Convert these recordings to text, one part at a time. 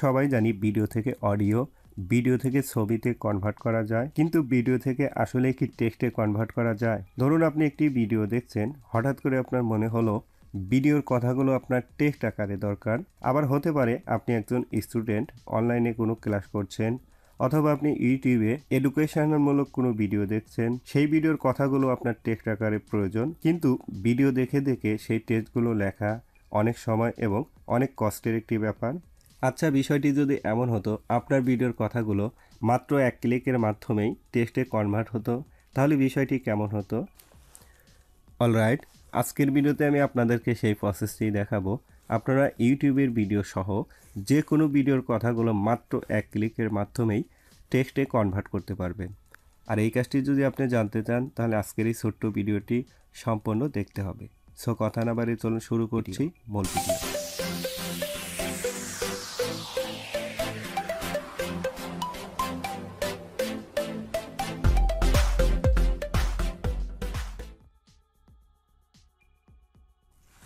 সবাই জানি ভিডিও থেকে অডিও, ভিডিও থেকে ছবিতে কনভার্ট করা যায়, কিন্তু ভিডিও থেকে আসলে কি টেক্সটে কনভার্ট করা যায়? ধরুন আপনি একটি ভিডিও দেখছেন, হঠাৎ করে আপনার মনে হলো ভিডিওর কথাগুলো আপনার টেক্সট আকারে দরকার। আবার হতে পারে আপনি একজন স্টুডেন্ট, অনলাইনে কোনো ক্লাস করছেন, অথবা আপনি ইউটিউবে এডুকেশনালমূলক কোনো ভিডিও দেখছেন, সেই ভিডিওর কথাগুলো আপনার টেক্সট আকারে প্রয়োজন, কিন্তু ভিডিও দেখে দেখে সেই টেক্সটগুলো লেখা অনেক সময় এবং অনেক কষ্টের একটি ব্যাপার। আচ্ছা, বিষয়টি যদি এমন হতো আপনার ভিডিওর কথাগুলো মাত্র এক ক্লিকের মাধ্যমেই টেক্সটে কনভার্ট হতো, তাহলে বিষয়টি কেমন হতো? অলরাইট, আজকের ভিডিওতে আমি আপনাদেরকে সেই প্রসেসটি দেখাবো। আপনারা ইউটিউবের ভিডিও সহ যে কোনো ভিডিওর কথাগুলো মাত্র এক ক্লিকের মাধ্যমেই টেক্সটে কনভার্ট করতে পারবেন। আর এই কাজটি যদি আপনি জানতে চান তাহলে আজকের এই ছোট্ট ভিডিওটি সম্পূর্ণ দেখতে হবে। সো কথা না বাড়িয়ে চলুন শুরু করছি মূল ভিডিও।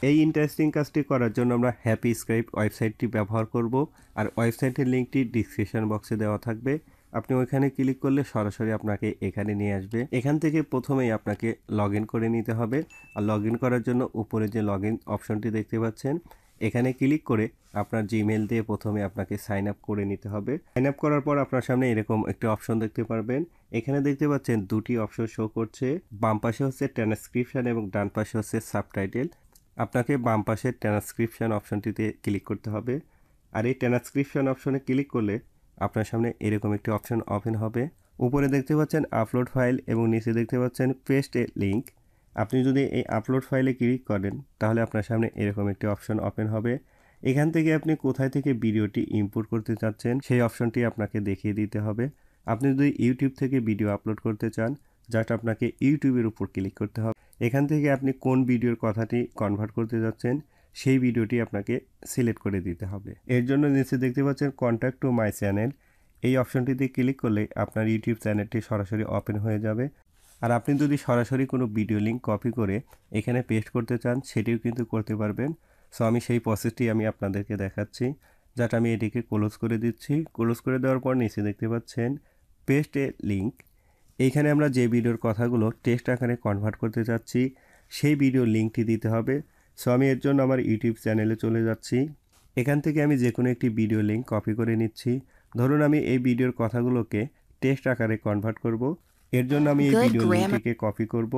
এই ইন্টারেস্টিং কাজটি করার জন্য আমরা হ্যাপি স্ক্রাইব ওয়েবসাইটটি ব্যবহার করব, আর ওয়েবসাইটের লিঙ্কটি ডিসক্রিপশন বক্সে দেওয়া থাকবে। আপনি ওইখানে ক্লিক করলে সরাসরি আপনাকে এখানে নিয়ে আসবে। এখান থেকে প্রথমেই আপনাকে লগ ইন করে নিতে হবে। আর লগ ইন করার জন্য উপরে যে লগ ইন অপশনটি দেখতে পাচ্ছেন, এখানে ক্লিক করে আপনার জিমেল দিয়ে প্রথমে আপনাকে সাইন আপ করে নিতে হবে। সাইন আপ করার পর আপনার সামনে এরকম একটি অপশন দেখতে পারবেন। এখানে দেখতে পাচ্ছেন দুটি অপশন শো করছে, বাম পাশে হচ্ছে ট্রান্সক্রিপশন এবং ডান পাশে হচ্ছে সাবটাইটেল। আপনাকে বাম পাশের ট্রান্সক্রিপশন অপশনটিতে ক্লিক করতে হবে। আর এই ট্রান্সক্রিপশন অপশনে ক্লিক করলে আপনার সামনে এরকম একটি অপশন ওপেন হবে। উপরে দেখতে পাচ্ছেন আপলোড ফাইল এবং নিচে দেখতে পাচ্ছেন পেস্ট এ লিঙ্ক। আপনি যদি এই আপলোড ফাইলে ক্লিক করেন তাহলে আপনার সামনে এরকম একটি অপশন ওপেন হবে। এখান থেকে আপনি কোথায় থেকে ভিডিওটি ইম্পোর্ট করতে চাচ্ছেন সেই অপশনটি আপনাকে দেখিয়ে দিতে হবে। আপনি যদি ইউটিউব থেকে ভিডিও আপলোড করতে চান, জাস্ট আপনাকে ইউটিউবের উপর ক্লিক করতে হবে। এখান থেকে আপনি কোন ভিডিওর কথাটি কনভার্ট করতে যাচ্ছেন সেই ভিডিওটি আপনাকে সিলেক্ট করে দিতে হবে। এর জন্য নিচে দেখতে পাচ্ছেন কন্ট্যাক্ট টু মাই চ্যানেল, এই অপশনটিতে ক্লিক করলে আপনার ইউটিউব চ্যানেলটি সরাসরি ওপেন হয়ে যাবে। আর আপনি যদি সরাসরি কোনো ভিডিও লিঙ্ক কপি করে এখানে পেস্ট করতে চান সেটিও কিন্তু করতে পারবেন। সো আমি সেই প্রসেসটি আমি আপনাদেরকে দেখাচ্ছি। জাস্ট আমি এটিকে ক্লোজ করে দিচ্ছি। ক্লোজ করে দেওয়ার পর নিচে দেখতে পাচ্ছেন পেস্ট এ লিঙ্ক। এইখানে আমরা যে ভিডিওর কথাগুলো টেক্সট আকারে কনভার্ট করতে চাচ্ছি সেই ভিডিওর লিঙ্কটি দিতে হবে। সো আমি এর জন্য আমার ইউটিউব চ্যানেলে চলে যাচ্ছি। এখান থেকে আমি যে কোনো একটি ভিডিও লিঙ্ক কপি করে নিচ্ছি। ধরুন আমি এই ভিডিওর কথাগুলোকে টেক্সট আকারে কনভার্ট করব। এর জন্য আমি এই ভিডিও লিঙ্কটিকে কপি করব।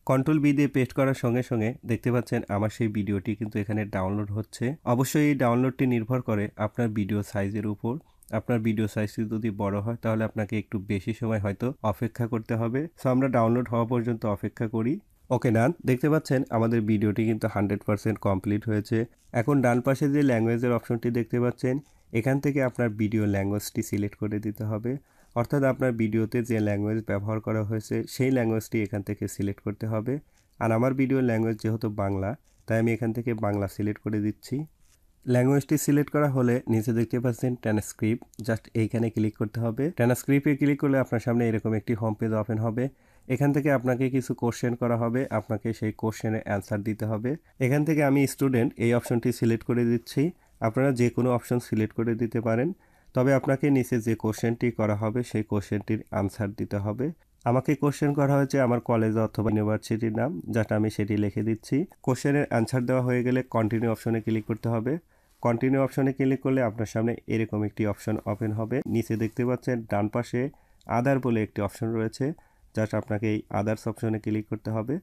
কন্ট্রোল বি দিয়ে পেস্ট করার সঙ্গে সঙ্গে দেখতে পাচ্ছেন আমার সেই ভিডিওটি কিন্তু এখানে ডাউনলোড হচ্ছে। অবশ্যই এই ডাউনলোডটি নির্ভর করে আপনার ভিডিও সাইজের উপর। আপনার ভিডিও সাইজটি যদি বড় হয় তাহলে আপনাকে একটু বেশি সময় হয়তো অপেক্ষা করতে হবে। সো আমরা ডাউনলোড হওয়া পর্যন্ত অপেক্ষা করি। ওকে ডান, দেখতে পাচ্ছেন আমাদের ভিডিওটি কিন্তু 100% কমপ্লিট হয়েছে। এখন ডান পাশে যে ল্যাঙ্গুয়েজের অপশনটি দেখতে পাচ্ছেন, এখান থেকে আপনার ভিডিও ল্যাঙ্গুয়েজটি সিলেক্ট করে দিতে হবে। অর্থাৎ আপনার ভিডিওতে যে ল্যাঙ্গুয়েজ ব্যবহার করা হয়েছে সেই ল্যাঙ্গুয়েজটি এখান থেকে সিলেক্ট করতে হবে। আর আমার ভিডিওর ল্যাঙ্গুয়েজ যেহেতু বাংলা, তাই আমি এখান থেকে বাংলা সিলেক্ট করে দিচ্ছি। ল্যাঙ্গুয়েজটি সিলেক্ট করা হলে নিচে দেখতে পাচ্ছেন ট্রান্সক্রিপ্ট, জাস্ট এইখানে ক্লিক করতে হবে। ট্রান্সক্রিপ্টে ক্লিক করলে আপনার সামনে এরকম একটি হোম পেজ ওপেন হবে। এখান থেকে আপনাকে কিছু কোশ্চেন করা হবে, আপনাকে সেই কোশ্চেনের অ্যান্সার দিতে হবে। এখান থেকে আমি স্টুডেন্ট এই অপশনটি সিলেক্ট করে দিচ্ছি। আপনারা যে কোনো অপশন সিলেক্ট করে দিতে পারেন, তবে আপনাকে নিচে যে কোশ্চেনটি করা হবে সেই কোশ্চেনটির আনসার দিতে হবে। আমাকে কোশ্চেন করা হয়েছে আমার কলেজ অথবা ইউনিভার্সিটির নাম, যাতে আমি সেটি লিখে দিচ্ছি। কোশ্চেনের অ্যান্সার দেওয়া হয়ে গেলে কন্টিনিউ অপশনে ক্লিক করতে হবে। কন্টিনিউ অপশনে ক্লিক করলে আপনার সামনে এরকম একটি অপশন ওপেন হবে। নিচে দেখতে পাচ্ছেন ডান পাশে আদার বলে একটি অপশন রয়েছে, জাস্ট আপনাকে এই আদার্স অপশনে ক্লিক করতে হবে।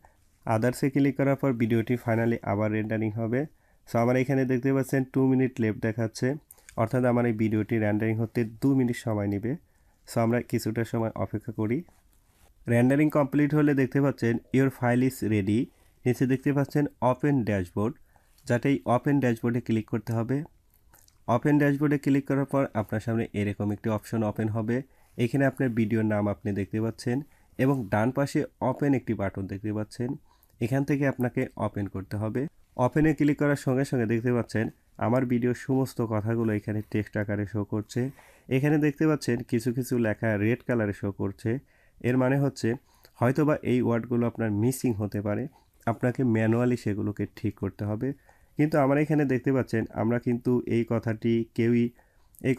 আদার্সে ক্লিক করার পর ভিডিওটি ফাইনালি আবার রেন্ডারিং হবে। সো আমার এখানে দেখতে পাচ্ছেন 2 মিনিট লেফট দেখাচ্ছে, অর্থাৎ আমার এই ভিডিওটি রেন্ডারিং হতে 2 মিনিট সময় নেবে। সো আমরা কিছুটা সময় অপেক্ষা করি। রেন্ডারিং কমপ্লিট হলে দেখতে পাচ্ছেন ইওর ফাইল ইজ রেডি। নিচে দেখতে পাচ্ছেন ওপেন ড্যাশবোর্ড, যাতে এই ওপেন ড্যাশবোর্ডে ক্লিক করতে হবে। ওপেন ড্যাশবোর্ডে ক্লিক করার পর আপনার সামনে এরকম একটি অপশন ওপেন হবে। এখানে আপনার ভিডিওর নাম আপনি দেখতে পাচ্ছেন এবং ডান পাশে ওপেন একটি বাটন দেখতে পাচ্ছেন। এখান থেকে আপনাকে ওপেন করতে হবে। ওপেনে ক্লিক করার সঙ্গে সঙ্গে দেখতে পাচ্ছেন আমার ভিডিওর সমস্ত কথাগুলো এখানে টেক্সট আকারে শো করছে। এখানে দেখতে পাচ্ছেন কিছু কিছু লেখা রেড কালারে শো করছে। এর মানে হচ্ছে হয়তোবা এই ওয়ার্ডগুলো আপনার মিসিং হতে পারে, আপনাকে ম্যানুয়ালি সেগুলোকে ঠিক করতে হবে। কিন্তু আমরা এখানে দেখতে পাচ্ছেন আমরা কিন্তু এই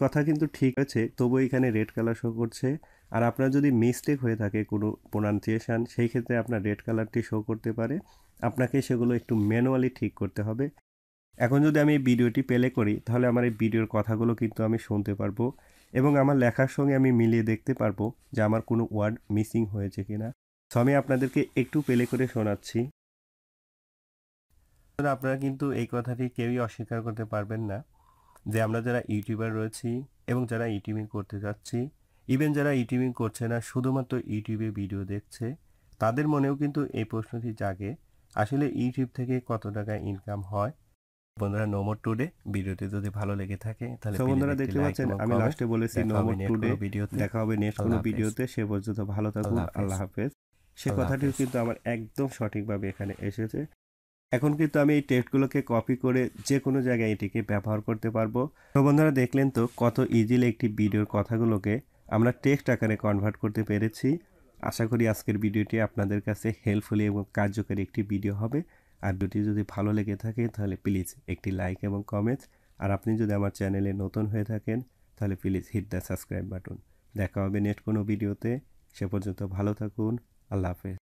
কথা কিন্তু ঠিক আছে, তবুও এখানে রেড কালার শো করছে। আর আপনার যদি মিস্টেক হয়ে থাকে কোনো প্রোনাউন্সিয়েশন, সেই ক্ষেত্রে আপনার রেড কালারটি শো করতে পারে। আপনাকে সেগুলো একটু ম্যানুয়ালি ঠিক করতে হবে। এখন যদি আমি এই ভিডিওটি প্লে করি তাহলে আমার এই ভিডিওর কথাগুলো কিন্তু আমি শুনতে পারবো এবং আমার লেখার সঙ্গে আমি মিলিয়ে দেখতে পারবো যে আমার কোনো ওয়ার্ড মিসিং হয়েছে কিনা। সো আমি আপনাদেরকে একটু প্লে করে শোনাচ্ছি। আপনারা কিন্তু এই কথাটি কেউই অস্বীকার করতে পারবেন না যে আমরা যারা ইউটিউবার রয়েছি এবং যারা ইউটিউবিং করতে যাচ্ছি, ইভেন যারা ইউটিউবিং করছে না শুধুমাত্র ইউটিউবে ভিডিও দেখছে, তাদের মনেও কিন্তু এই প্রশ্নটি জাগে আসলে ইউটিউব থেকে কত টাকা ইনকাম হয়। বন্ধুরা, নো মোর টুডে ভিডিওটি যদি ভালো লেগে থাকে তাহলে বন্ধুরা দেখতে পাচ্ছেন আমি লাস্টে বলেছি নো মোর টুডে, দেখা হবে নেক্সট কোনো ভিডিওতে। সে পর্যন্ত ভালো থাকুন, আল্লাহ হাফেজ। সে কথাটিও কিন্তু আমার একদম সঠিকভাবে এখানে এসেছে। এখন কিন্তু আমি এই টেক্সটগুলোকে কপি করে যে কোনো জায়গায় এটিকে ব্যবহার করতে পারবো। তো বন্ধুরা দেখলেন তো কত ইজিলি একটি ভিডিওর কথাগুলোকে আমরা টেক্সট আকারে কনভার্ট করতে পেরেছি। আশা করি আজকের ভিডিওটি আপনাদের কাছে হেল্পফুল এবং কার্যকরী একটি ভিডিও হবে। আর ভিডিওটি যদি ভালো লেগে থাকে তাহলে প্লিজ একটি লাইক এবং কমেন্টস। আর আপনি যদি আমার চ্যানেলে নতুন হয়ে থাকেন তাহলে please hit the subscribe button. দেখা হবে নেক্সট কোনো ভিডিওতে। সে পর্যন্ত ভালো থাকুন, আল্লাহ হাফেজ।